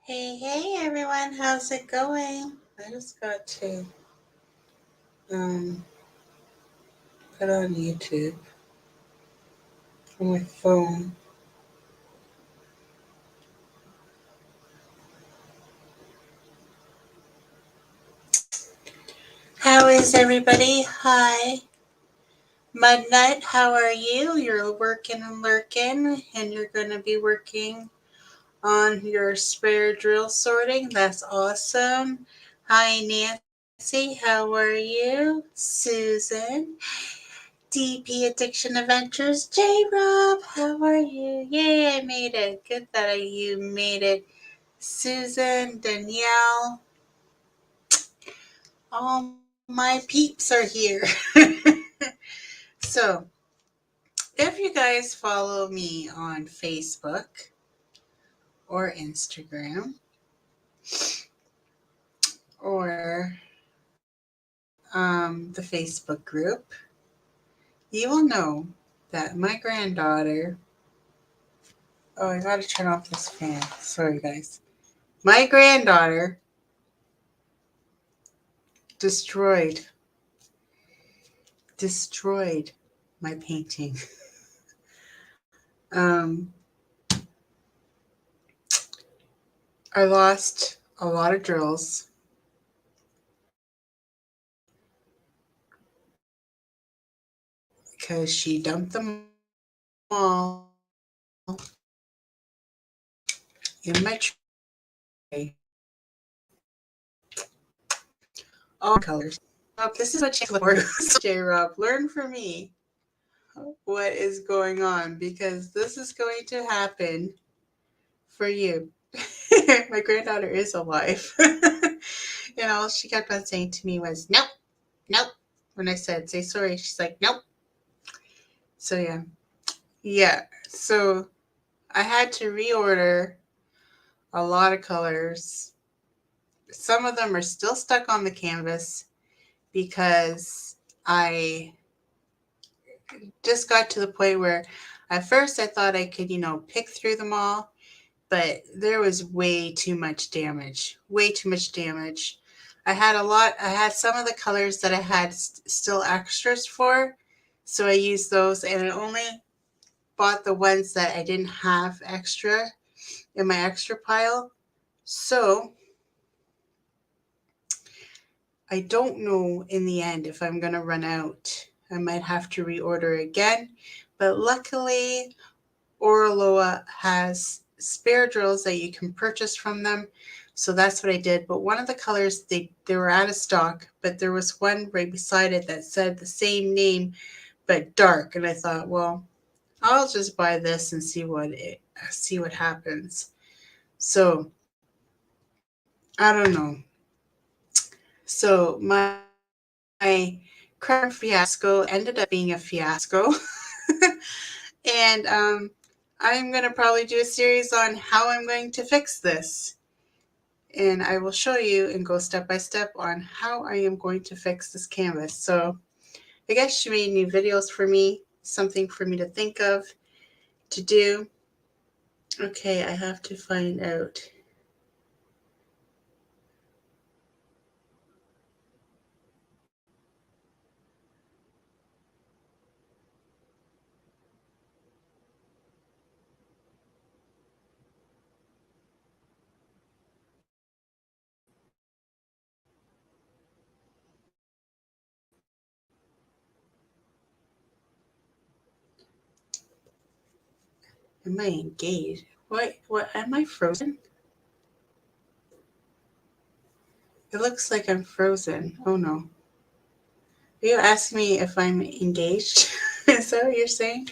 Hey everyone, how's it going? I just got to um, put on YouTube on my phone. How is everybody? Hi. Mud Nut, how are you? You're working and lurking, and you're going to be working on your spare drill sorting. That's awesome. Hi, Nancy, how are you? Susan. DP Addiction Adventures. J Rob, how are you? Yay, I made it. Good that you made it. Susan, Danielle, all my peeps are here. So, if you guys follow me on Facebook or Instagram or the Facebook group, you will know that my granddaughter. Oh, I gotta turn off this fan. Sorry, guys. My granddaughter destroyed my painting. um, I lost a lot of drills because she dumped them all in my tray, all colors. This is what J Rob, learn from me what is going on because this is going to happen for you. My granddaughter is alive. All she kept on saying to me was, nope, nope. When I said, say sorry, she's like, nope. So, yeah. Yeah. So, I had to reorder a lot of colors. Some of them are still stuck on the canvas because I just got to the point where at first I thought I could, pick through them all, but there was way too much damage. Way too much damage. I had some of the colors that I had still extras for, so I used those, and I only bought the ones that I didn't have extra in my extra pile. So I don't know in the end if I'm going to run out. I might have to reorder again. But luckily, Oraloa has spare drills that you can purchase from them. So that's what I did. But one of the colors, they were out of stock. But there was one right beside it that said the same name, but dark. And I thought, well, I'll just buy this and see what happens. So I don't know. So my crown fiasco ended up being a fiasco. And I'm going to probably do a series on how I'm going to fix this. And I will show you and go step by step on how I am going to fix this canvas. So I guess you made new videos for me, something for me to think of, to do. Okay, I have to find out. Am I engaged? What, am I frozen? It looks like I'm frozen. Oh no. Are you asking me if I'm engaged? Is that what you're saying?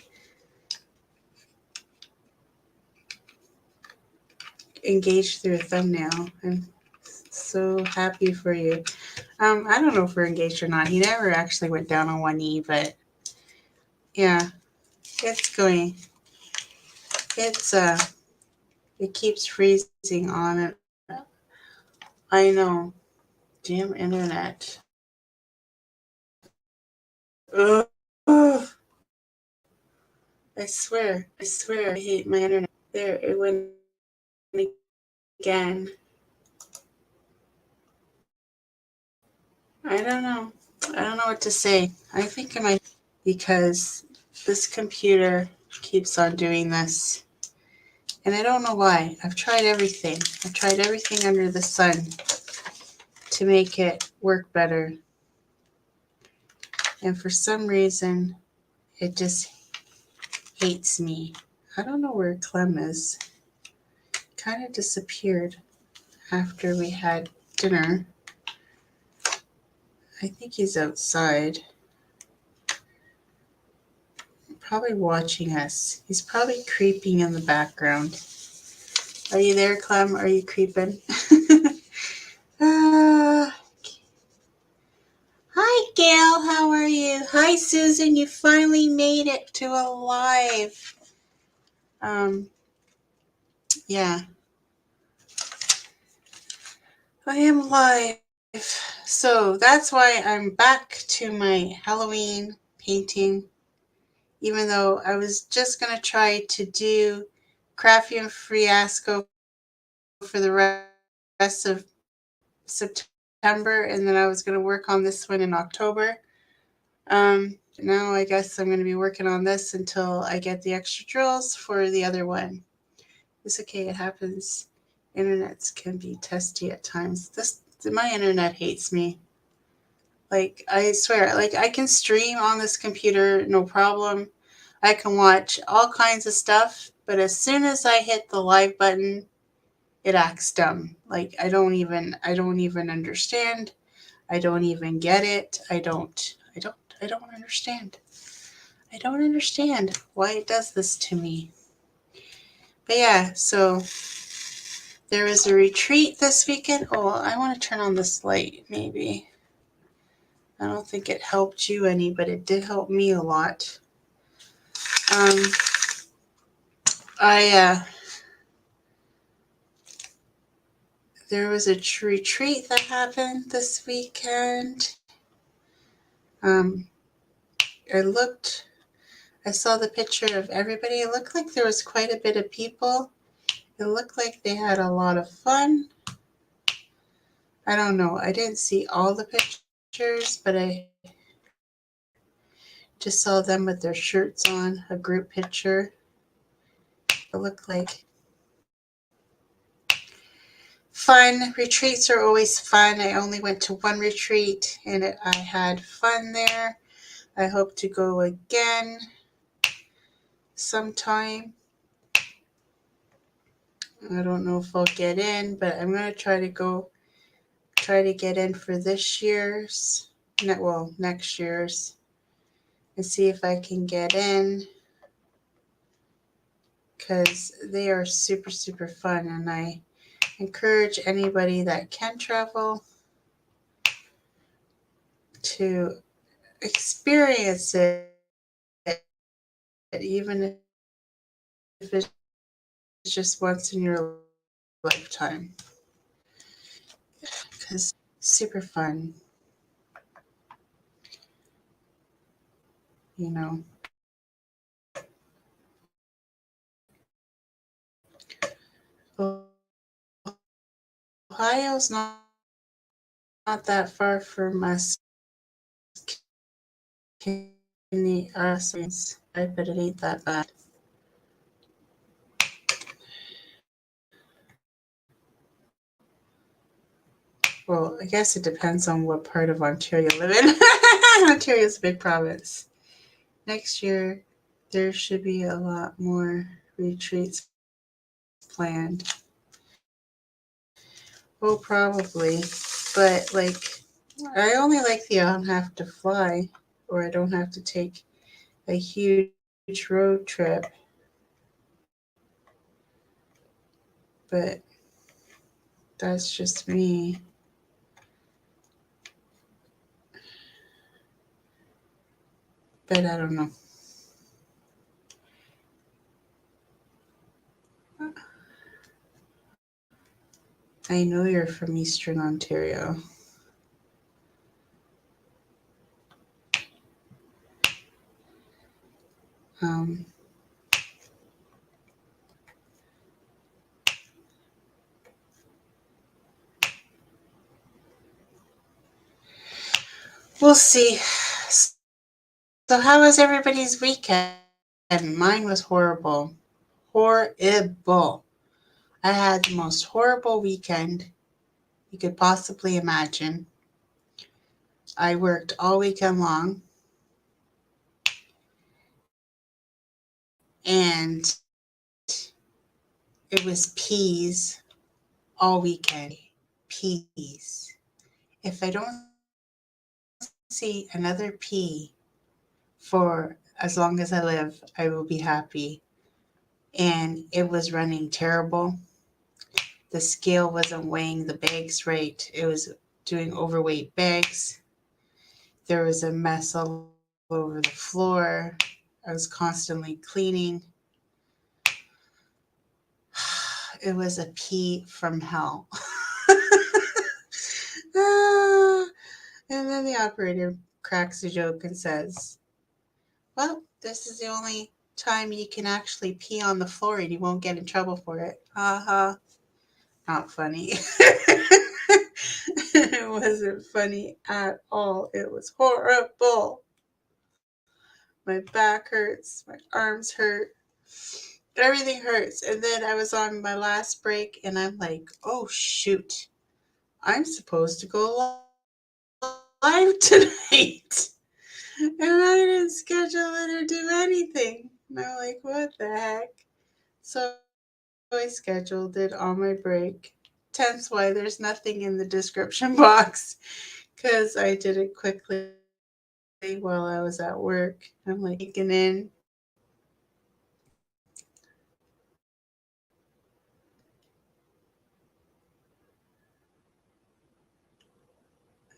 Engaged through a thumbnail. I'm so happy for you. I don't know if we're engaged or not. He never actually went down on one knee, but yeah, it's going. It's it keeps freezing on it. I know. Damn internet. Ugh. Ugh. I swear, I hate my internet. There, it went again. I don't know. I don't know what to say. I think I might because this computer keeps on doing this. And I don't know why. I've tried everything. I've tried everything under the sun to make it work better. And for some reason, it just hates me. I don't know where Clem is. Kind of disappeared after we had dinner. I think he's outside. Probably watching us. He's probably creeping in the background. Are you there, Clem? Are you creeping? uh, Hi, Gail. How are you? Hi, Susan. You finally made it to a live. Yeah. I am live. So that's why I'm back to my Halloween painting. Even though I was just going to try to do Crafty and Fiasco for the rest of September, and then I was going to work on this one in October. Now I guess I'm going to be working on this until I get the extra drills for the other one. It's okay, it happens. Internets can be testy at times. My internet hates me. Like, I swear, like, I can stream on this computer, no problem. I can watch all kinds of stuff, but as soon as I hit the live button, it acts dumb. Like, I don't even understand. I don't even get it. I don't understand. I don't understand why it does this to me. But yeah, so there was a retreat this weekend. Oh, I want to turn on this light, maybe. I don't think it helped you any, but it did help me a lot. There was a retreat that happened this weekend. I saw the picture of everybody. It looked like there was quite a bit of people. It looked like they had a lot of fun. I don't know. I didn't see all the pictures, but I just saw them with their shirts on, a group picture. It looked like fun. Retreats are always fun. I only went to one retreat and I had fun there. I hope to go again sometime. I don't know if I'll get in, but I'm going to try to get in for this year's, next year's, and see if I can get in, because they are super, super fun, and I encourage anybody that can travel to experience it, even if it's just once in your lifetime, because super fun, you know. Ohio's not that far from us. I bet it ain't that bad. Well, I guess it depends on what part of Ontario you live in. Ontario's a big province. Next year, there should be a lot more retreats planned. Oh, probably. But, like, I only like the I don't have to fly, or I don't have to take a huge road trip. But that's just me. But I don't know. I know you're from Eastern Ontario. Um, We'll see. So, how was everybody's weekend? Mine was horrible. Horrible. I had the most horrible weekend you could possibly imagine. I worked all weekend long and it was peas all weekend. Peas. If I don't see another pea for as long as I live, I will be happy. And it was running terrible. The scale wasn't weighing the bags right. It was doing overweight bags. There was a mess all over the floor. I was constantly cleaning. It was a pee from hell. Ah, and then the operator cracks a joke and says, well, this is the only time you can actually pee on the floor and you won't get in trouble for it. Ha ha. Not funny. It wasn't funny at all. It was horrible. My back hurts. My arms hurt. Everything hurts. And then I was on my last break and I'm like, oh shoot. I'm supposed to go live tonight. And I didn't schedule it or do anything. And I'm like, what the heck? So I scheduled it on my break. Hence why there's nothing in the description box. Because I did it quickly while I was at work. I'm like taking in.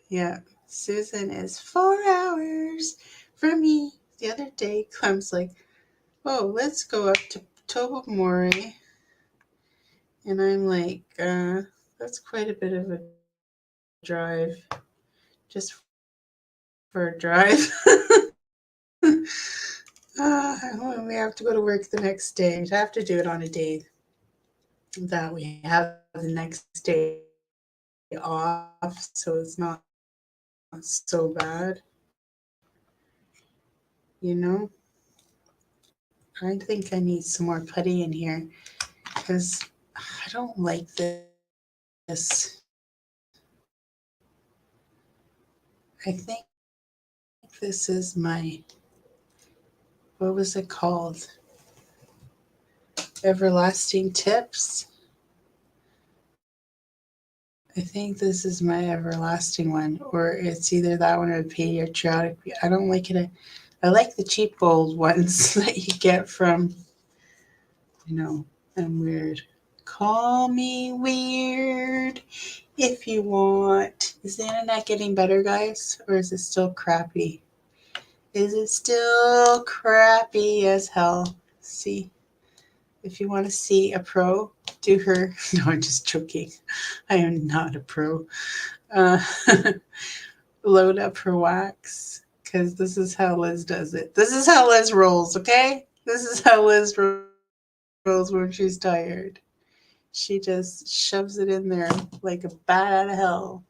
Yeah, Susan is 4 hours from me. The other day, Clem's like, oh, let's go up to Tobermory. And I'm like, that's quite a bit of a drive just for a drive. We have to go to work the next day. We'd have to do it on a day that we have the next day off, so it's not so bad. You know, I think I need some more putty in here because I don't like this. I think this is my, what was it called? Everlasting Tips. I think this is my everlasting one, or it's either that one or the patriotic. I don't like it. I like the cheap gold ones that you get from, I'm weird. Call me weird if you want. Is the internet getting better, guys? Or is it still crappy? Is it still crappy as hell? See, if you want to see a pro, do her. No, I'm just joking. I am not a pro. Uh, load up her wax because this is how Liz does it. This is how Liz rolls, okay? This is how Liz rolls when she's tired. She just shoves it in there like a bat out of hell.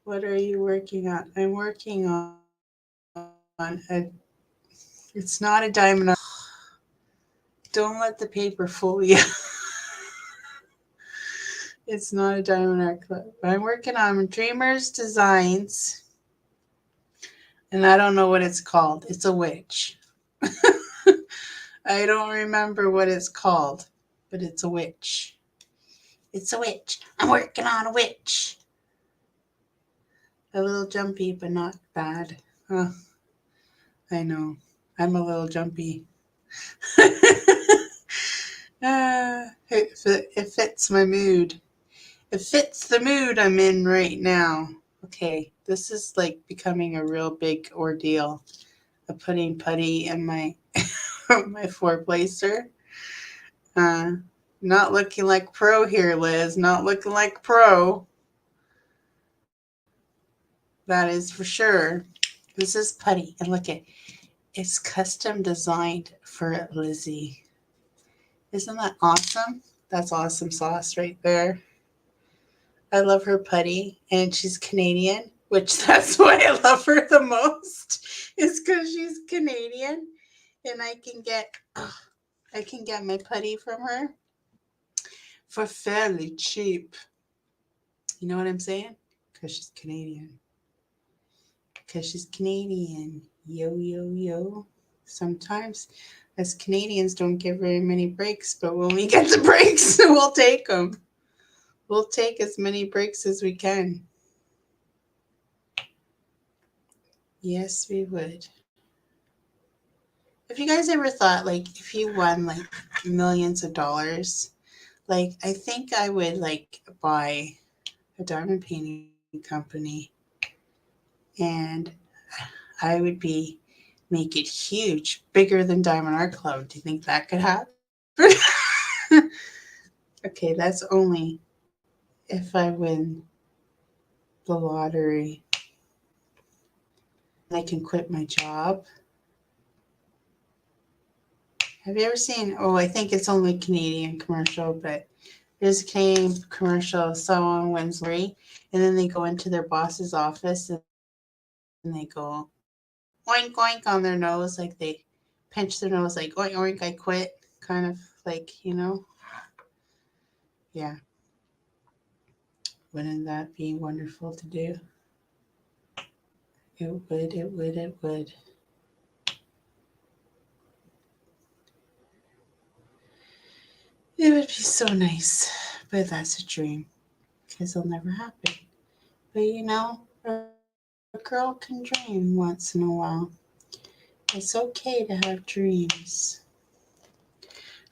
What are you working on? I'm working on it's not a diamond art clip. Don't let the paper fool you. It's not a diamond art clip. I'm working on Dreamers Designs, and I don't know what it's called. It's a witch. I don't remember what it's called, but it's a witch. It's a witch. I'm working on a witch. A little jumpy, but not bad. Huh, I know. I'm a little jumpy. It fits my mood. It fits the mood I'm in right now. Okay, this is like becoming a real big ordeal of putting putty in my my four placer. Uh, not looking like pro here, Liz. Not looking like pro. That is for sure. This is putty, and look at it's custom designed for Lizzie. Isn't that awesome? That's awesome sauce right there. I love her putty, and she's Canadian, which that's why I love her the most, is because she's Canadian, and I can get my putty from her for fairly cheap. You know what I'm saying? Because she's Canadian. Because she's Canadian. Yo, yo, yo. Sometimes us Canadians don't get very many breaks, but when we get the breaks, we'll take them. We'll take as many breaks as we can. Yes, we would. Have you guys ever thought, like, if you won, like, millions of dollars, like, I think I would, like, buy a diamond painting company and I would make it huge, bigger than Diamond Art Club. Do you think that could happen? Okay, that's only if I win the lottery. I can quit my job. Have you ever seen? Oh, I think it's only Canadian commercial, but there's a Canadian commercial. Someone wins lottery, and then they go into their boss's office and they go oink oink on their nose, like they pinch their nose, like oink oink, I quit, kind of like Yeah. Wouldn't that be wonderful to do? It would. It would. It would. It would be so nice, but that's a dream because it'll never happen. But a girl can dream once in a while. It's okay to have dreams.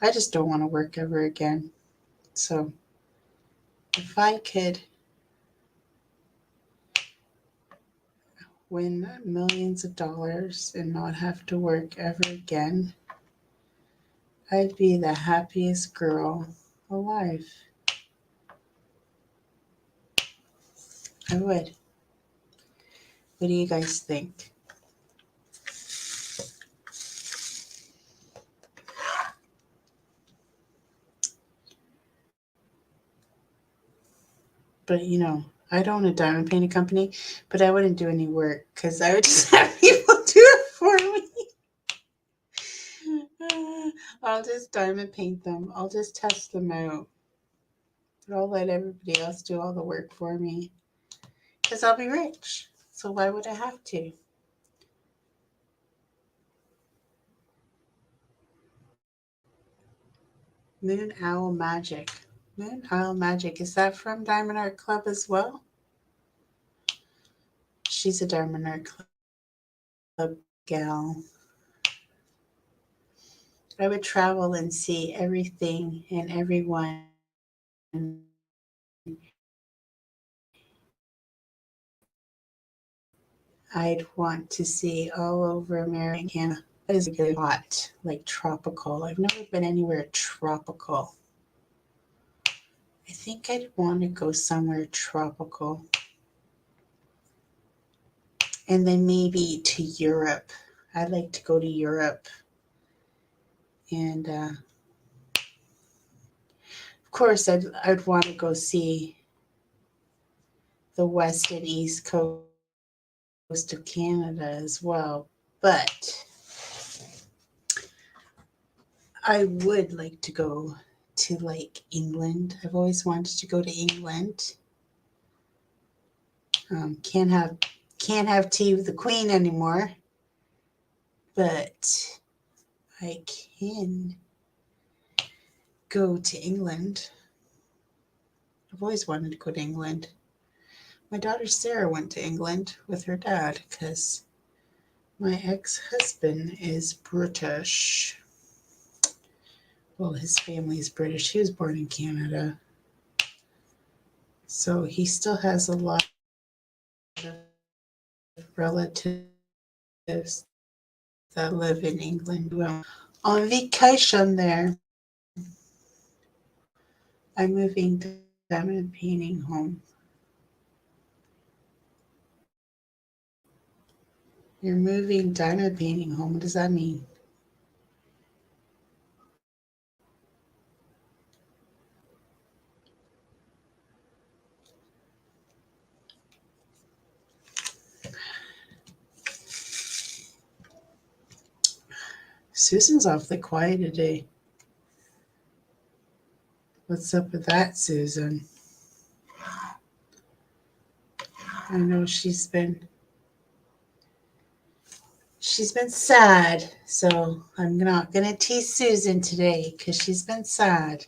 I just don't want to work ever again. So if I could win millions of dollars and not have to work ever again, I'd be the happiest girl alive. I would. What do you guys think? But I'd own a diamond painting company, but I wouldn't do any work because I would just have people do it for me. I'll just diamond paint them. I'll just test them out. But I'll let everybody else do all the work for me because I'll be rich. So why would I have to? Moon Owl Magic. Moon Owl Magic. Is that from Diamond Art Club as well? She's a Diamond Art Club gal. I would travel and see everything and everyone I'd want to see all over America and Canada. That is really hot, like tropical. I've never been anywhere tropical. I think I'd want to go somewhere tropical. And then maybe to Europe. I'd like to go to Europe. And of course, I'd want to go see the west and east coast of Canada as well. But I would like to go to like England. I've always wanted to go to England. Can't have tea with the Queen anymore, but I can go to England. I've always wanted to go to England. My daughter Sarah went to England with her dad because my ex-husband is British. Well, his family is British. He was born in Canada. So he still has a lot of relatives that live in England. Well, on vacation there. I'm moving diamond painting home. You're moving diamond painting home. What does that mean? Susan's awfully quiet today. What's up with that, Susan? I know she's been sad, so I'm not gonna tease Susan today because she's been sad.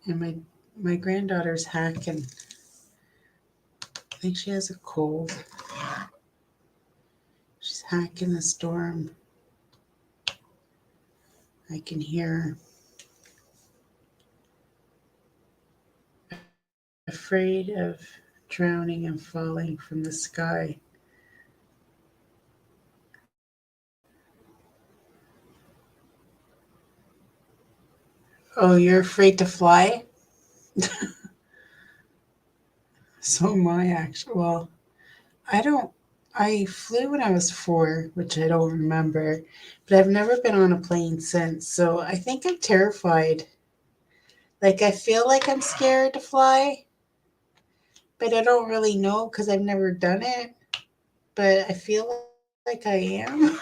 And my granddaughter's hacking. I think she has a cold. She's hacking the storm. I can hear her. Afraid of drowning and falling from the sky. Oh, you're afraid to fly? So am I, actually. Well, I don't. I flew when I was 4, which I don't remember, but I've never been on a plane since. So I think I'm terrified. Like, I feel like I'm scared to fly, but I don't really know because I've never done it. But I feel like I am.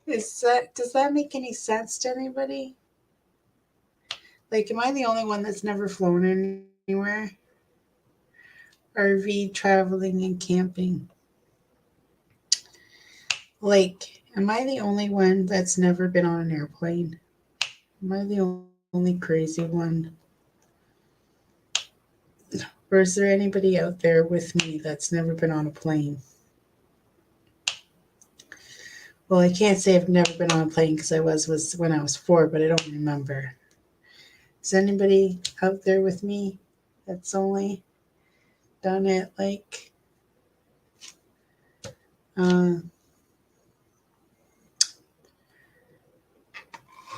Does that make any sense to anybody? Like, am I the only one that's never flown anywhere? RV traveling and camping. Like, am I the only one that's never been on an airplane? Am I the only crazy one? Or is there anybody out there with me that's never been on a plane? Well, I can't say I've never been on a plane because I was when I was 4, but I don't remember. Is anybody out there with me that's only done it like uh,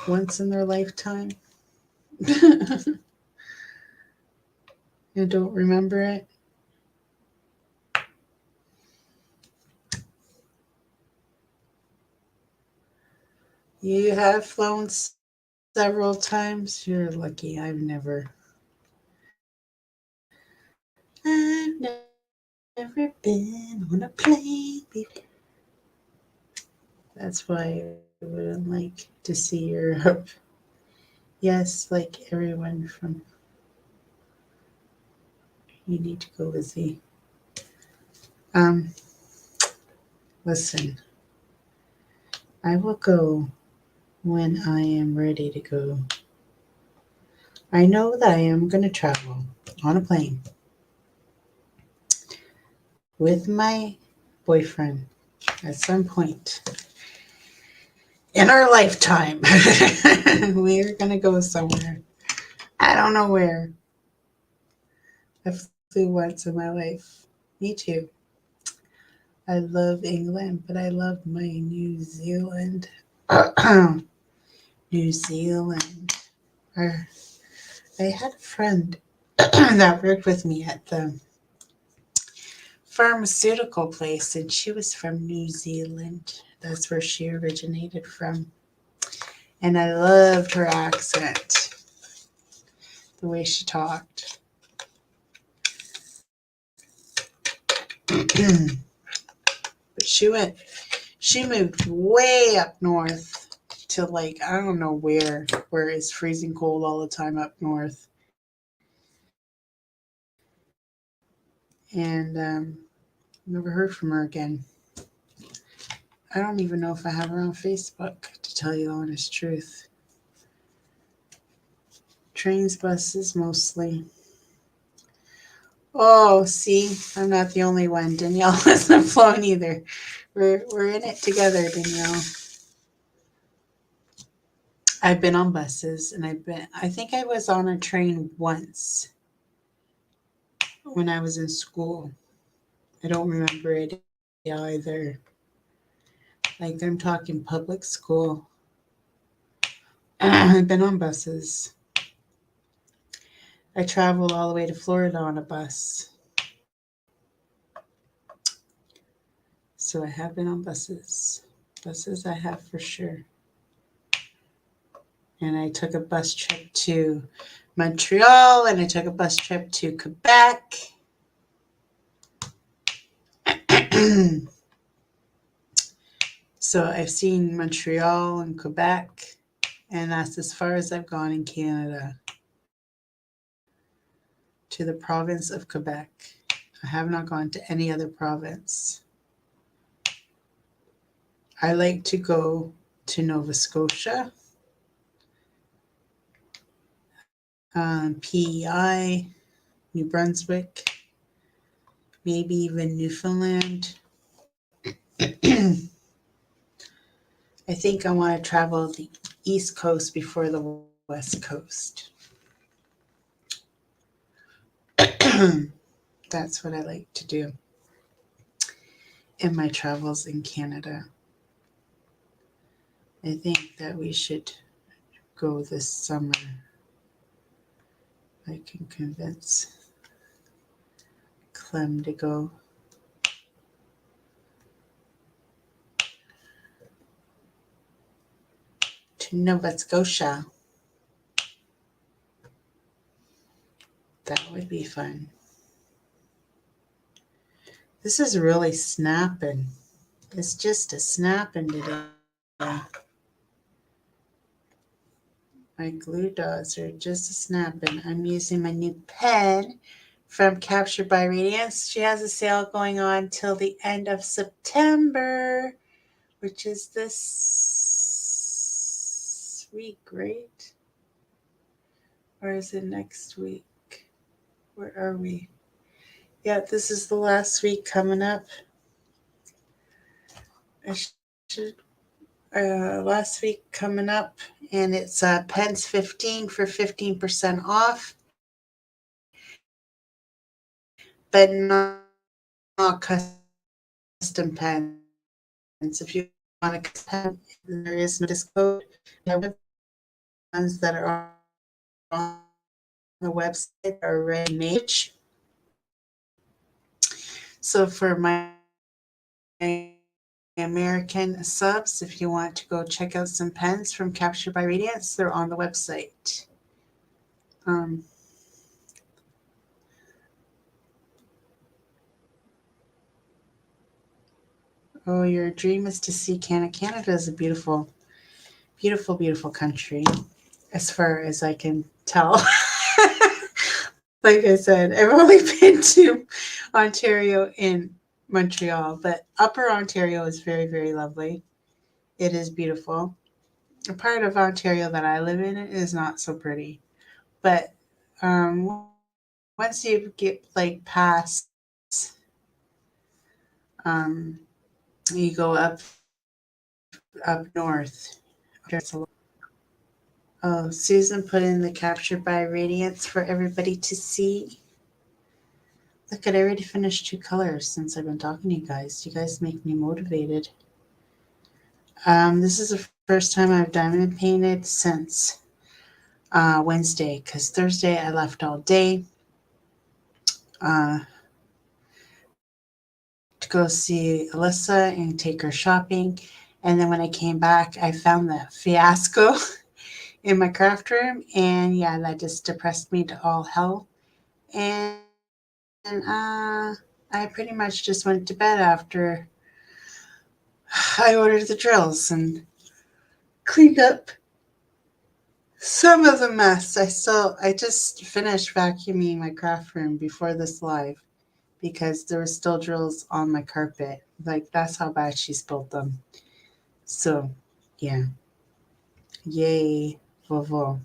once in their lifetime? You don't remember it? You have flown several times. You're lucky. I've never been on a plane before. That's why I wouldn't like to see Europe. Yes, like everyone from. You need to go, Lizzie. Um, Listen, I will go when I am ready to go. I know that I am going to travel on a plane with my boyfriend at some point in our lifetime. We're going to go somewhere. I don't know where. I flew once in my life. Me too. I love England, but I love my New Zealand. New Zealand. I had a friend that worked with me at the pharmaceutical place, and she was from New Zealand. That's where she originated from. And I loved her accent, the way she talked. But she moved way up north to, like, I don't know where it's freezing cold all the time up north. And never heard from her again. I don't even know if I have her on Facebook, to tell you the honest truth. Trains, buses, mostly. Oh, see, I'm not the only one. Danielle hasn't flown either. We're in it together, Danielle. I've been on buses, and I think I was on a train once when I was in school. I don't remember it either. Like, I'm talking public school. I've been on buses. I traveled all the way to Florida on a bus. So I have been on buses. Buses I have for sure. And I took a bus trip to Montreal, and I took a bus trip to Quebec. So I've seen Montreal and Quebec, and that's as far as I've gone in Canada, to the province of Quebec. I have not gone to any other province. I like to go to Nova Scotia, PEI, New Brunswick, maybe even Newfoundland. I think I want to travel the East Coast before the West Coast. That's what I like to do in my travels in Canada. I think that we should go this summer. I can convince Clem to go. To Nova Scotia. That would be fun. This is really snapping. It's just a snapping today. My glue dots are just a snapping. I'm using my new pen from Captured by Radiance. She has a sale going on till the end of September, which is this week, right? Or is it next week? Where are we? Yeah, this is the last week coming up. I should last week coming up, and it's pens 15 for 15% off, but not custom pens. If you want a custom pen, there is no discount. The ones that are on the website are already made. So for my American subs, if you want to go check out some pens from Captured by Radiance, they're on the website. Oh, your dream is to see Canada. Canada is a beautiful, beautiful, beautiful country, as far as I can tell. Like I said, I've only been to Ontario and Montreal, but Upper Ontario is very, very lovely. It is beautiful. A part of Ontario that I live in is not so pretty, but once you get like past, um, you go up north. Oh, Susan put in the Captured by Radiance for everybody to see. Look, I already finished 2 colors since I've been talking to you guys. You guys make me motivated. This is the first time I've diamond painted since Wednesday, because Thursday I left all day uh, to go see Alyssa and take her shopping. And then when I came back, I found the fiasco in my craft room. And yeah, that just depressed me to all hell. And I pretty much just went to bed after I ordered the drills and cleaned up some of the mess. I just finished vacuuming my craft room before this live because there were still drills on my carpet. Like, that's how bad she spilled them. So, yeah. Yay, Vovo.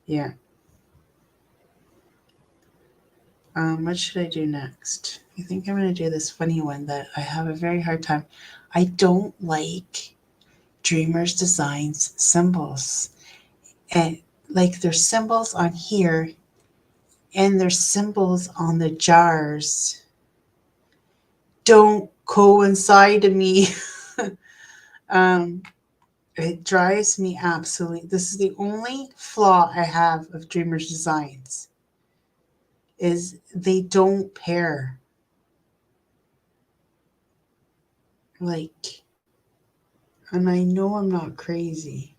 Yeah. What should I do next? I think I'm going to do this funny one that I have a very hard time. I don't like Dreamers Designs symbols. And like there's symbols on here and there's symbols on the jars. Don't coincide to me. um, it drives me absolutely. This is the only flaw I have of Dreamers Designs is they don't pair. Like, and I know I'm not crazy.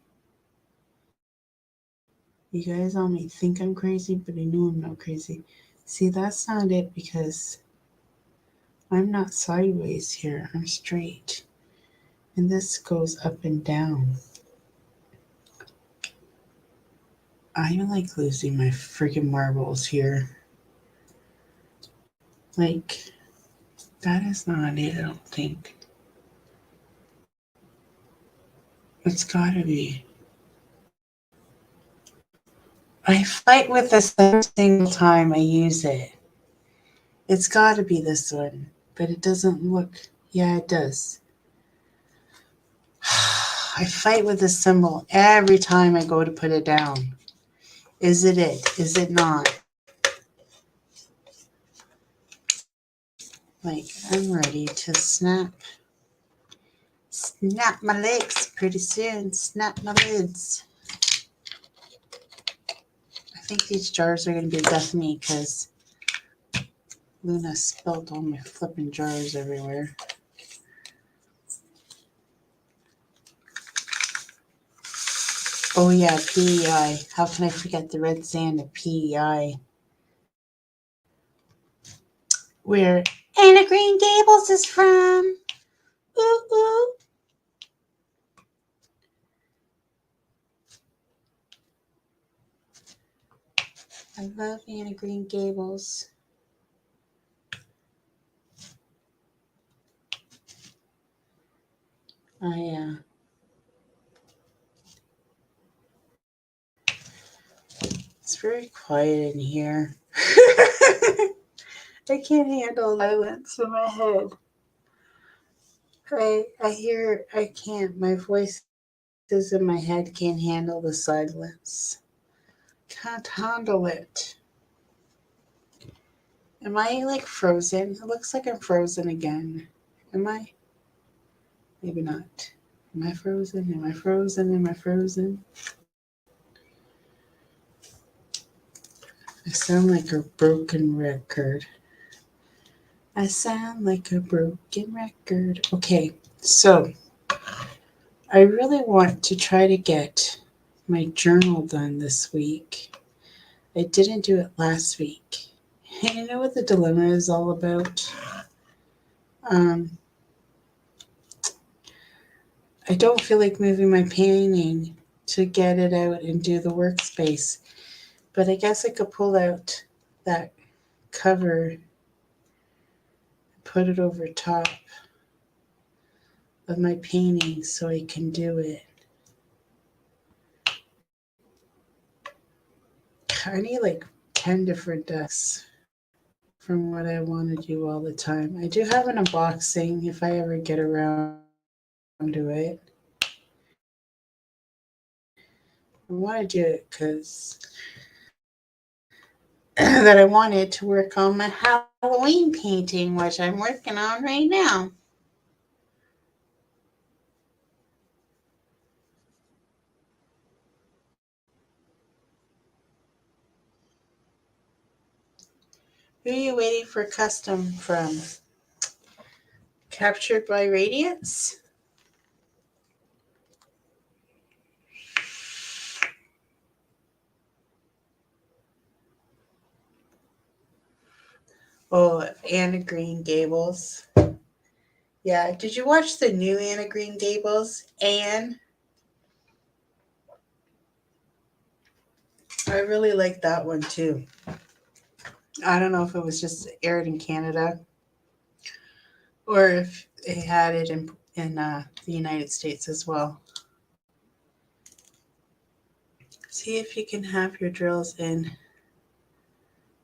You guys all may think I'm crazy, but I know I'm not crazy. See, that's not it because I'm not sideways here. I'm straight. And this goes up and down. I'm like losing my freaking marbles here. Like, that is not it, I don't think. It's gotta be. I fight with this every single time I use it. It's gotta be this one, but it doesn't look. Yeah, it does. I fight with this symbol every time I go to put it down. Is it it? Is it not? Like, I'm ready to snap. Snap my legs pretty soon. Snap my lids. I think these jars are going to be death me because Luna spilled all my flipping jars everywhere. Oh yeah, PEI. How can I forget the red sand of PEI? Where Anna Green Gables is from. Ooh, ooh. I love Anna Green Gables. It's very quiet in here. I can't handle silence in my head. I can't. My voices in my head can't handle the silence. Can't handle it. Am I like frozen? It looks like I'm frozen again. Am I? Maybe not. Am I frozen? Am I frozen? Am I frozen? I sound like a broken record. I sound like a broken record. Okay, so I really want to try to get my journal done this week. I didn't do it last week. You know what the dilemma is all about? I don't feel like moving my painting to get it out and do the workspace. But I guess I could pull out that cover, put it over top of my painting so I can do it. I need like 10 different decks from what I want to do all the time. I do have an unboxing if I ever get around to it. I want to do it because that I wanted to work on my Halloween painting, which I'm working on right now. Who are you waiting for custom from? Captured by Radiance? Oh, Anna Green Gables. Yeah, did you watch the new Anna Green Gables? Anne? I really like that one too. I don't know if it was just aired in Canada or if they had it in the United States as well. See if you can have your drills in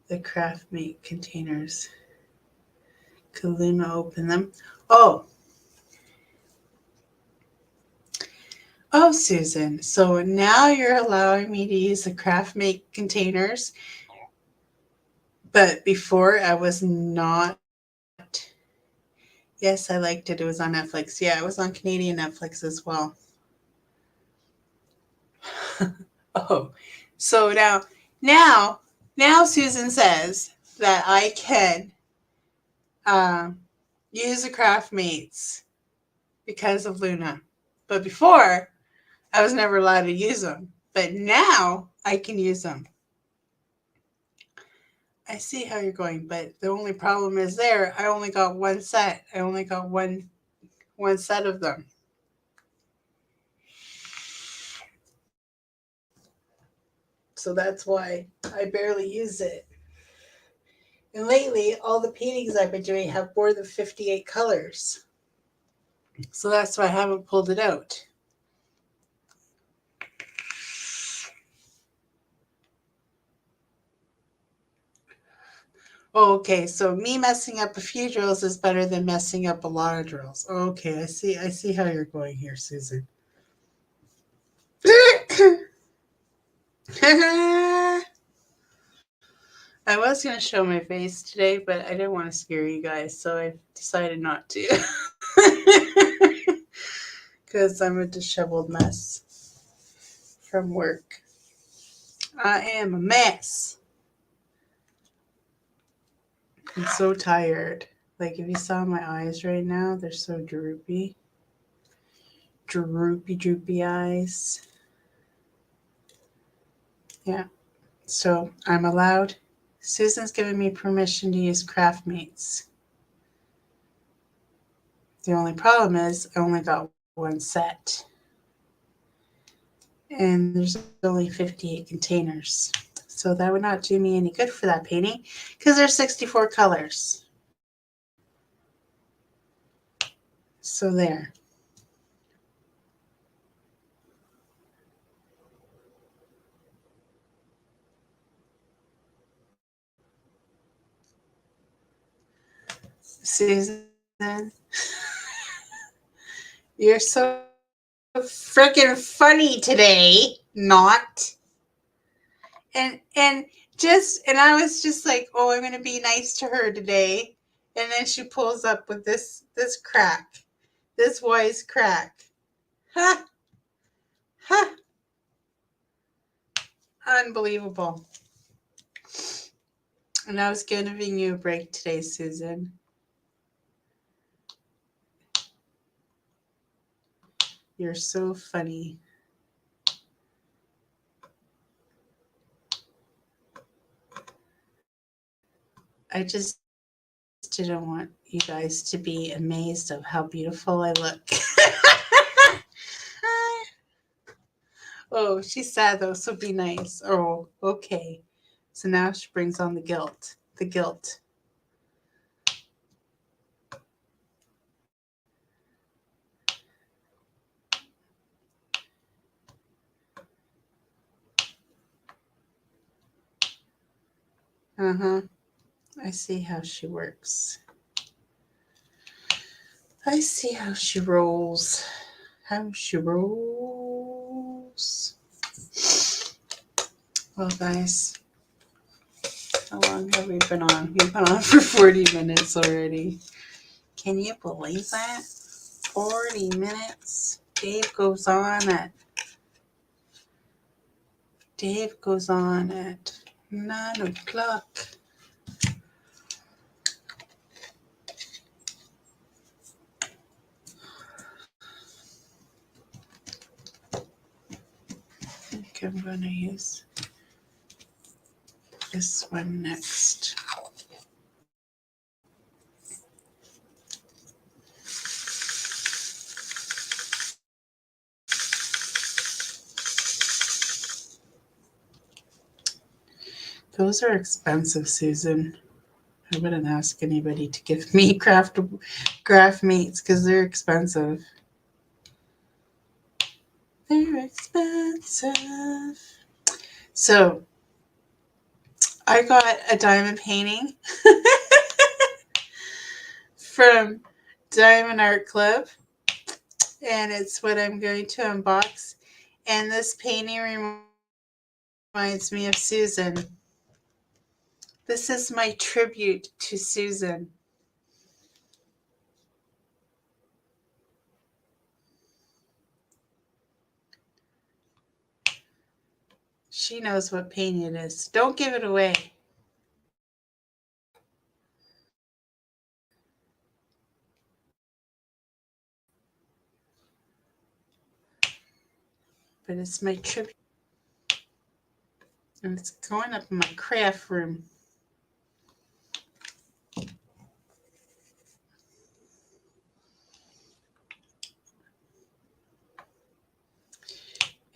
the craft mate containers. Could Luna open them? Oh, Susan. So now you're allowing me to use the craft mate containers. But before I was not. Yes, I liked it. It was on Netflix. Yeah, it was on Canadian Netflix as well. Oh, so now Susan says that I can use the craft mates because of Luna. But before, I was never allowed to use them. But now I can use them. I see how you're going, but the only problem is there. I only got one set. I only got one set of them. So that's why I barely use it. And lately, all the paintings I've been doing have more than 58 colors. So that's why I haven't pulled it out. Okay, so me messing up a few drills is better than messing up a lot of drills. Okay, I see how you're going here, Susan. I was going to show my face today, but I didn't want to scare you guys, so I decided not to. Because I'm a disheveled mess from work. I am a mess. I'm so tired. Like, if you saw my eyes right now, they're so droopy. Droopy eyes. Yeah. So I'm allowed. Susan's given me permission to use Craftmates. The only problem is I only got one set. And there's only 58 containers. So that would not do me any good for that painting because there's 64 colors. So there. Susan, you're so freaking funny today. Not. And I was just like, oh, I'm gonna be nice to her today. And then she pulls up with this crack. This wise crack. Ha! Ha! Unbelievable. And I was giving you a break today, Susan. You're so funny. I just didn't want you guys to be amazed of how beautiful I look. Oh, she's sad though, so be nice. Oh, okay. So now she brings on the guilt. The guilt. Uh-huh. I see how she works. I see how she rolls. How she rolls. Well, guys, how long have we been on? We've been on for 40 minutes already. Can you believe that? 40 minutes. Dave goes on at 9 o'clock. I think I'm going to use this one next. Those are expensive, Susan. I wouldn't ask anybody to give me craft mates because they're expensive. They're expensive. So I got a diamond painting from Diamond Art Club, and it's what I'm going to unbox. And this painting reminds me of Susan. This is my tribute to Susan. She knows what painting it is. Don't give it away. But it's my tribute. And it's going up in my craft room.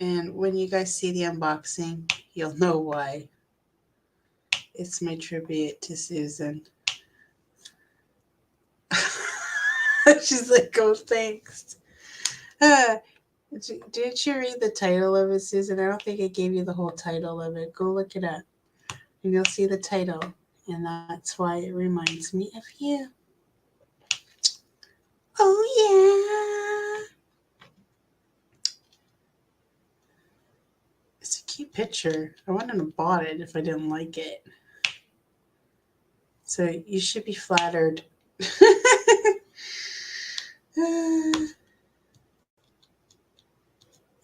And when you guys see the unboxing, you'll know why. It's my tribute to Susan. She's like, oh, thanks. Did you read the title of it, Susan? I don't think I gave you the whole title of it. Go look it up, and you'll see the title. And that's why it reminds me of you. Oh, yeah. It's a cute picture. I wouldn't have bought it if I didn't like it. So you should be flattered.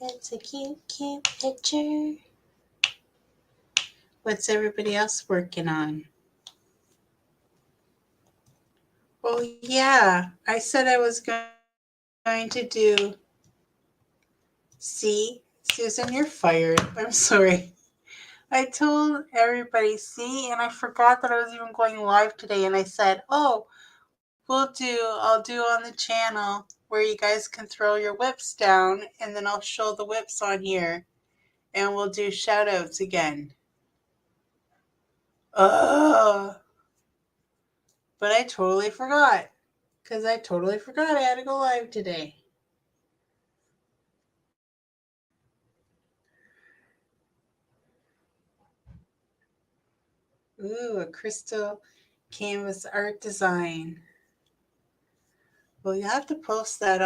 It's a cute, cute picture. What's everybody else working on? Oh, yeah. I said I was going to do. See, Susan, you're fired. I'm sorry. I told everybody, see, and I forgot that I was even going live today. And I said, oh, I'll do on the channel where you guys can throw your whips down, and then I'll show the whips on here, and we'll do shout outs again. But I totally forgot, because I totally forgot I had to go live today. Ooh, a crystal canvas art design. Well, you have to post that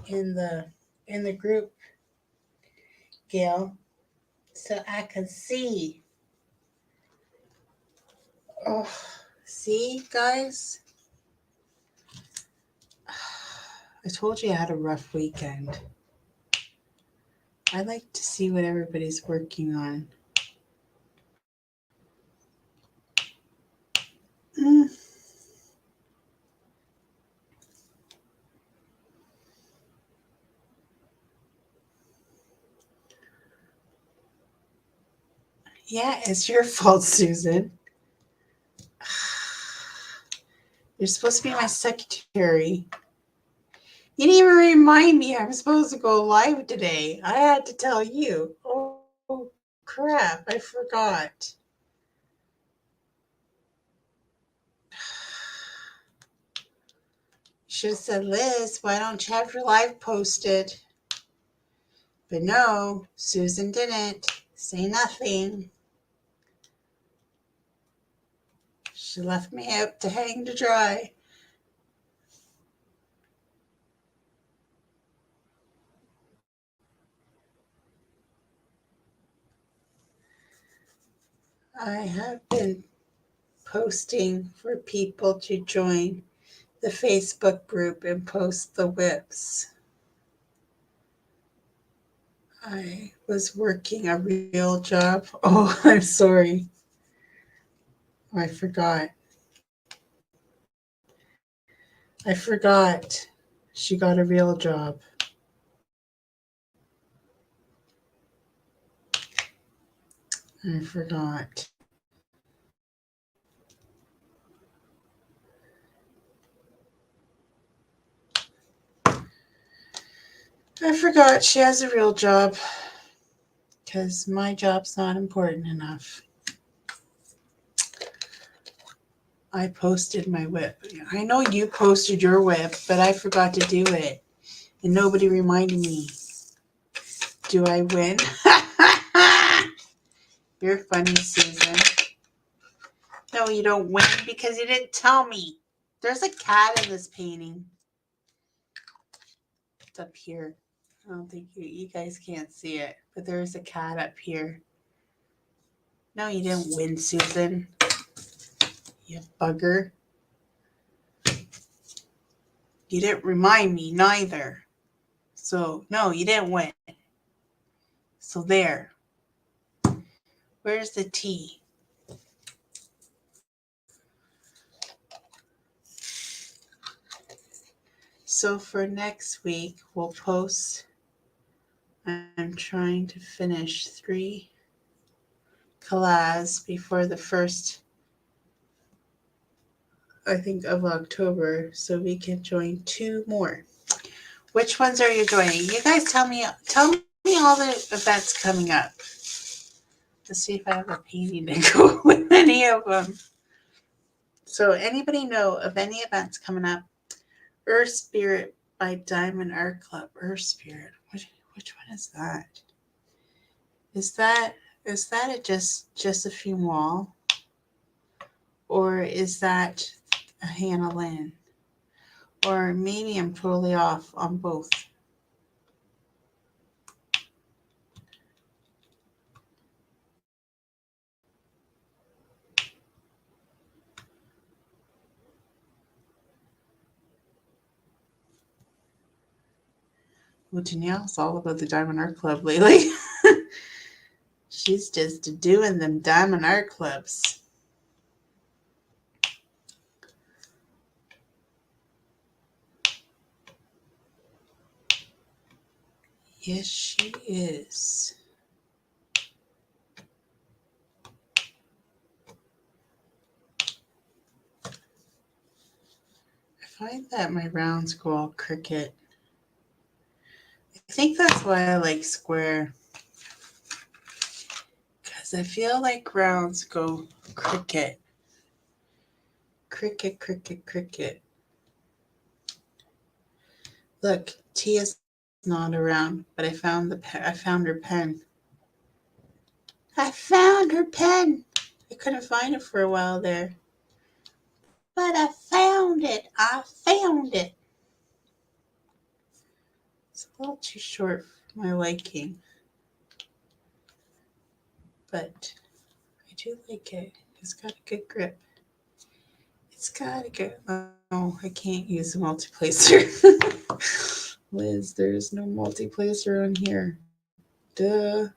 in the group, Gail, so I can see. Oh, see, guys? I told you I had a rough weekend. I like to see what everybody's working on. Yeah, it's your fault, Susan. You're supposed to be my secretary. You didn't even remind me I'm supposed to go live today. I had to tell you. Oh, crap. I forgot. You should have said, Liz, why don't you have your live posted? But no, Susan didn't. Say nothing. She left me out to hang to dry. I have been posting for people to join the Facebook group and post the whips. I was working a real job. Oh, I'm sorry. I forgot. She got a real job. I forgot. She has a real job because my job's not important enough. I posted my whip. I know you posted your whip, but I forgot to do it. And nobody reminded me. Do I win? You're funny, Susan. No, you don't win because you didn't tell me. There's a cat in this painting. It's up here. I don't think you guys can't see it, but there's a cat up here. No, you didn't win, Susan. You bugger. You didn't remind me neither. So, no, you didn't win. So there. Where's the tea? So for next week, we'll post. I'm trying to finish 3 collages before the 1st, I think, of October, so we can join 2 more. Which ones are you joining? You guys tell me all the events coming up. Let's see if I have a painting to go with any of them. So anybody know of any events coming up? Earth Spirit by Diamond Art Club. Earth Spirit. Which one is that? Is that it just a few wall? Or is that a Hannah Lynn? Or maybe I'm totally off on both. Well, Danielle's all about the Diamond Art Club lately. She's just doing them Diamond Art Clubs. Yes, she is. I find that my rounds go all crooked. I think that's why I like square. Because I feel like rounds go crooked. Cricket, cricket, cricket. Look, Tia's not around, but I found her pen. I found her pen. I couldn't find it for a while there. But I found it. I found it. It's a little too short for my liking. But I do like it. It's got a good grip. It's got a good... Oh, I can't use a multiplacer. Liz, there's no multiplacer on here. Duh.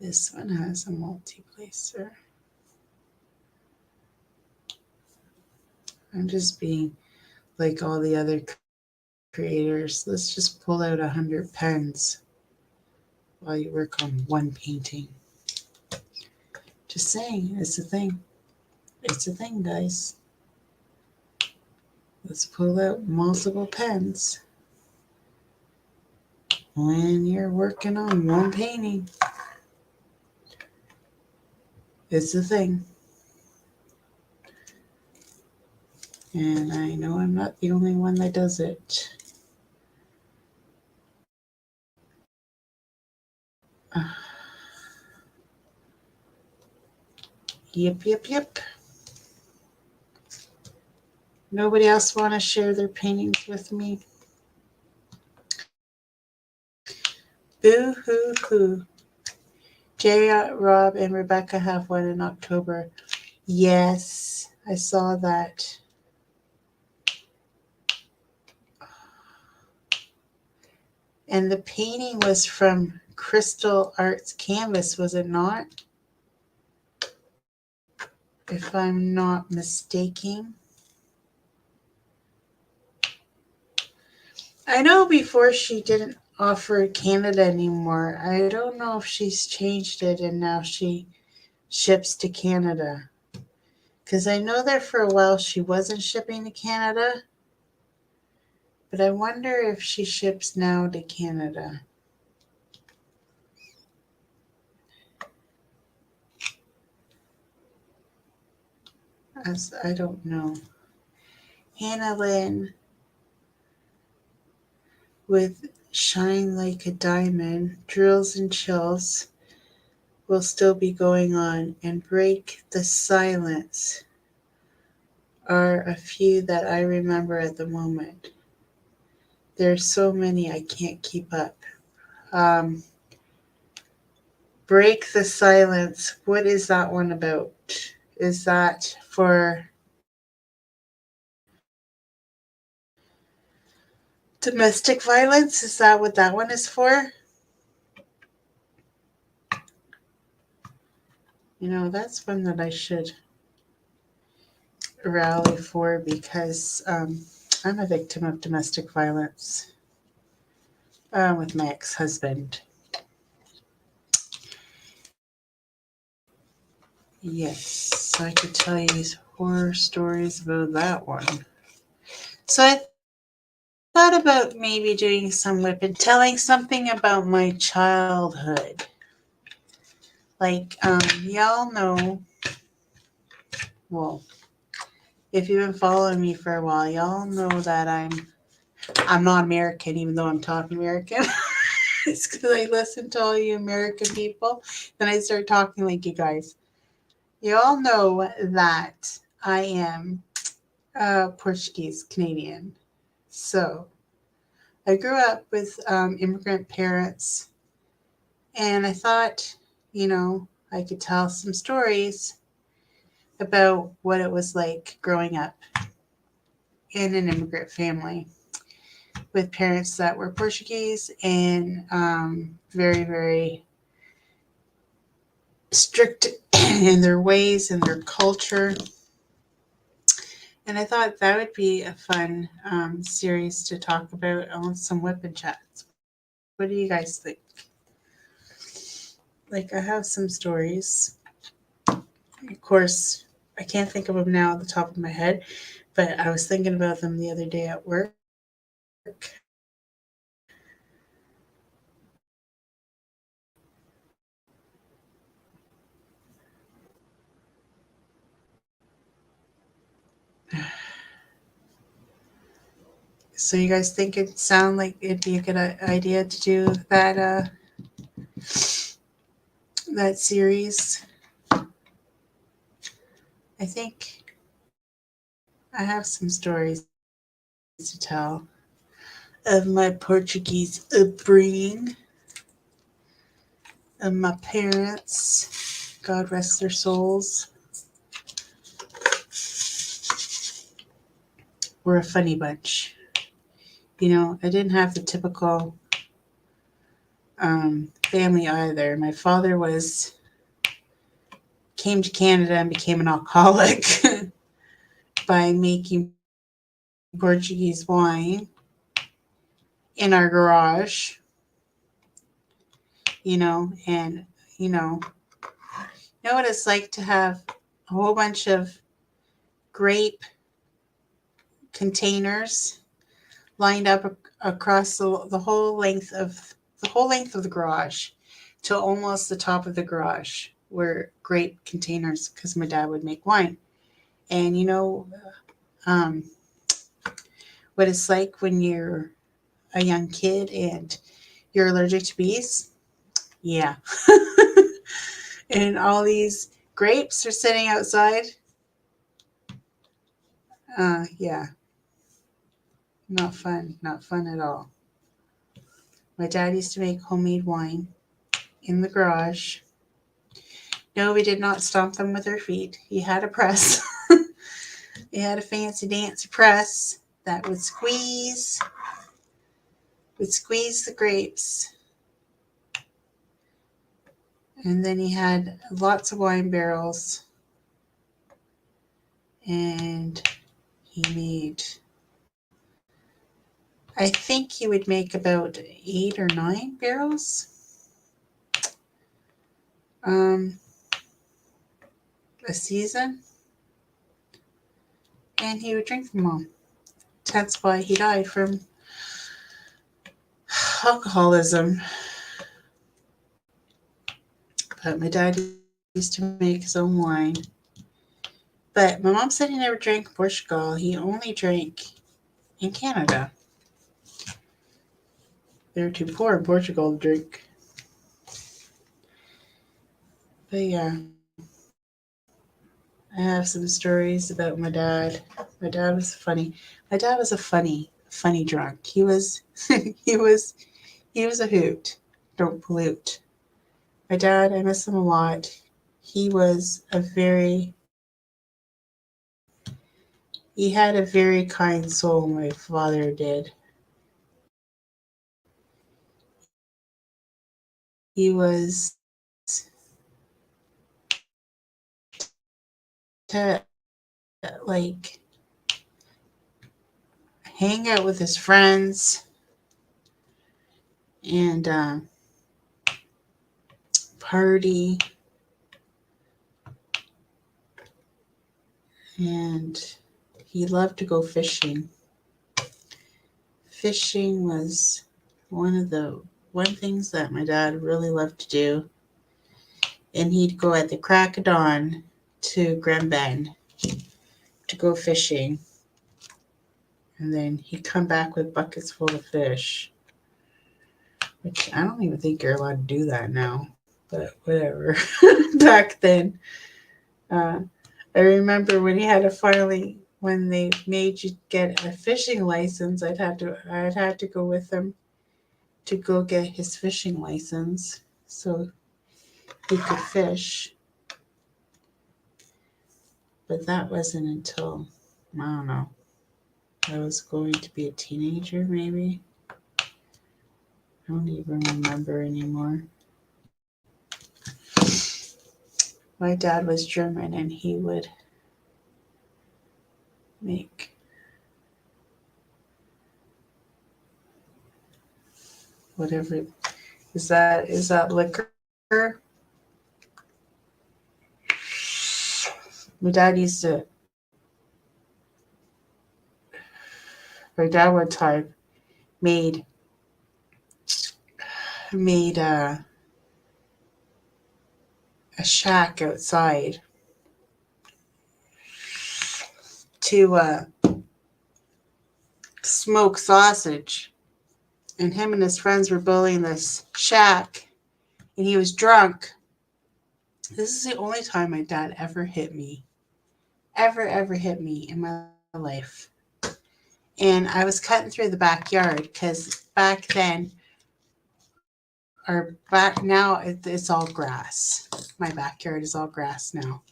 This one has a multiplacer. I'm just being like all the other creators. Let's just pull out 100 pens while you work on one painting. Just saying, it's a thing. It's a thing, guys. Let's pull out multiple pens when you're working on one painting. It's a thing. And I know I'm not the only one that does it. Yep. Nobody else want to share their paintings with me? Boo hoo hoo. Jay, Rob, and Rebecca have one in October. Yes, I saw that. And the painting was from Crystal Arts Canvas, was it not? If I'm not mistaken. I know before she didn't offer Canada anymore. I don't know if she's changed it and now she ships to Canada. Because I know that for a while she wasn't shipping to Canada. But I wonder if she ships now to Canada. As I don't know. Hannah Lynn with Shine Like a Diamond, Drills and Chills will still be going on, and Break the Silence are a few that I remember at the moment. There's so many I can't keep up. Break the Silence, what is that one about? Is that for domestic violence? Is that what that one is for? You know, that's one that I should rally for because I'm a victim of domestic violence with my ex-husband. Yes, I could tell you horror stories about that one. So I thought about maybe doing some whipping, telling something about my childhood. Y'all know, well, if you've been following me for a while, y'all know that I'm not American, even though I'm talking American. It's because I listen to all you American people, then I start talking like you guys. You all know that I am Portuguese Canadian. So I grew up with immigrant parents, and I thought, I could tell some stories about what it was like growing up in an immigrant family with parents that were Portuguese and very, very strict in their ways and their culture. And I thought that would be a fun series to talk about on some weapon chats. What do you guys think? Like, I have some stories. Of course, I can't think of them now at the top of my head, but I was thinking about them the other day at work. So, you guys think it sound like it'd be a good idea to do that series? I think I have some stories to tell of my Portuguese upbringing, of my parents. God rest their souls. We're a funny bunch. I didn't have the typical family either. My father came to Canada and became an alcoholic by making Portuguese wine in our garage, and know what it's like to have a whole bunch of grape containers lined up across the whole length of the garage to almost the top of the garage were grape containers because my dad would make wine. And um, what it's like when you're a young kid and you're allergic to bees? Yeah. And all these grapes are sitting outside. Yeah, not fun. Not fun at all. My dad used to make homemade wine in the garage. No, we did not stomp them with our feet. He had a press. He had a fancy dancy press that would squeeze the grapes. And then he had lots of wine barrels. And he made, I think he would make about 8 or 9 barrels um, a season. And he would drink them all. That's why he died from alcoholism. But my dad used to make his own wine. But my mom said he never drank in Portugal. He only drank in Canada. They were too poor in Portugal to drink. But yeah, I have some stories about my dad. My dad was funny. My dad was a funny drunk. He was, he was a hoot. Don't pollute. My dad, I miss him a lot. He was he had a very kind soul. My father did. He was to like hang out with his friends and party and he loved to go fishing. Fishing was one things that my dad really loved to do, and he'd go at the crack of dawn to Grand Bend to go fishing, and then he'd come back with buckets full of fish, which I don't even think you're allowed to do that now, but whatever. Back then, uh, I remember when he had to finally when they made you get a fishing license, I'd have to go with him to go get his fishing license so he could fish. But that wasn't until, I don't know, I was going to be a teenager maybe. I don't even remember anymore. My dad was German and he would make whatever is that liquor? My dad used to my dad one time made made a shack outside to smoke sausage, and him and his friends were building this shack, and he was drunk. This is the only time my dad ever hit me, ever hit me in my life. And I was cutting through the backyard because back then, or back now, it's all grass. My backyard is all grass now.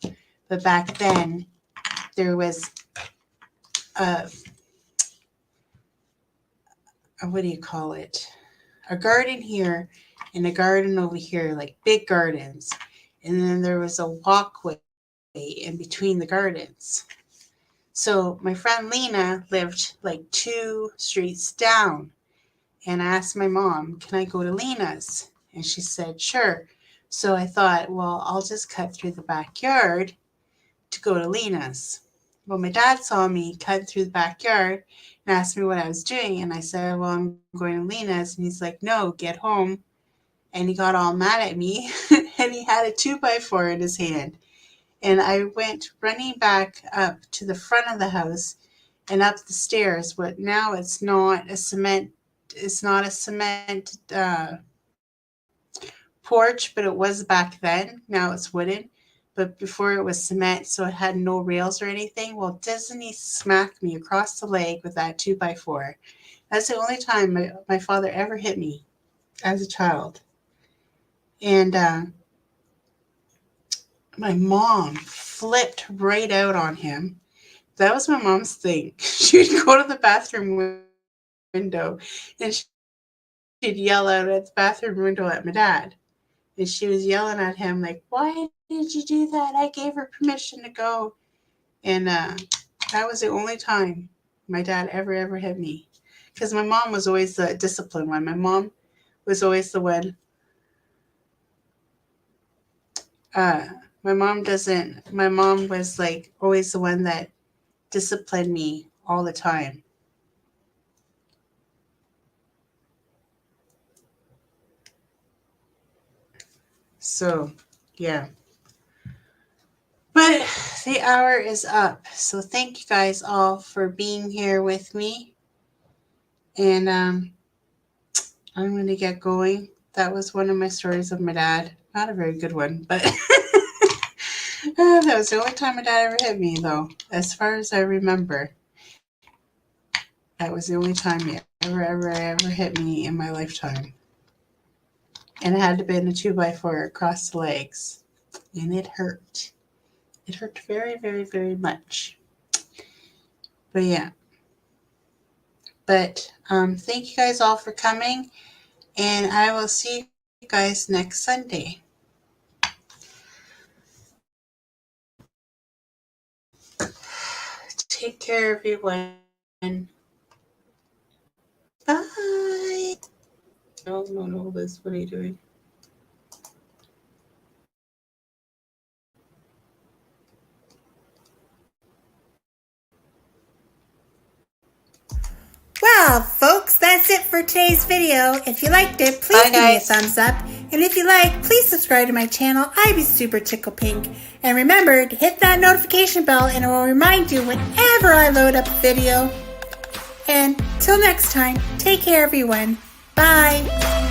But back then, there was a, what do you call it? A garden here and a garden over here, like big gardens. And then there was a walkway in between the gardens. So my friend Lena lived like 2 streets down. And I asked my mom, can I go to Lena's? And she said, sure. So I thought, well, I'll just cut through the backyard to go to Lena's. Well, my dad saw me cut through the backyard and asked me what I was doing. And I said, well, I'm going to Lena's. And he's like, no, get home. And he got all mad at me and he had a 2x4 in his hand. And I went running back up to the front of the house and up the stairs. But now it's not a cement porch, but it was back then. Now it's wooden. But before it was cement, so it had no rails or anything. Well, Disney smacked me across the leg with that 2x4. That's the only time my father ever hit me as a child. And my mom flipped right out on him. That was my mom's thing. She'd go to the bathroom window and she'd yell out at the bathroom window at my dad. And she was yelling at him like, why did you do that? I gave her permission to go. And that was the only time my dad ever hit me. Because my mom was always the disciplined one. My mom was always the one. Uh, my mom was like always the one that disciplined me all the time. So, yeah. But the hour is up. So, thank you guys all for being here with me. And I'm going to get going. That was one of my stories of my dad. Not a very good one, but that was the only time my dad ever hit me, though. As far as I remember, that was the only time he ever hit me in my lifetime. And it had to be in a 2x4 across the legs. And it hurt. It hurt very much. But yeah. But thank you guys all for coming. And I will see you guys next Sunday. Take care, everyone. Bye. No, Liz, what are you doing? today's video. If you liked it, please give me a thumbs up. And if you like, please subscribe to my channel. I'd be super tickle pink. And remember to hit that notification bell and it will remind you whenever I load up a video. And till next time, take care everyone. Bye.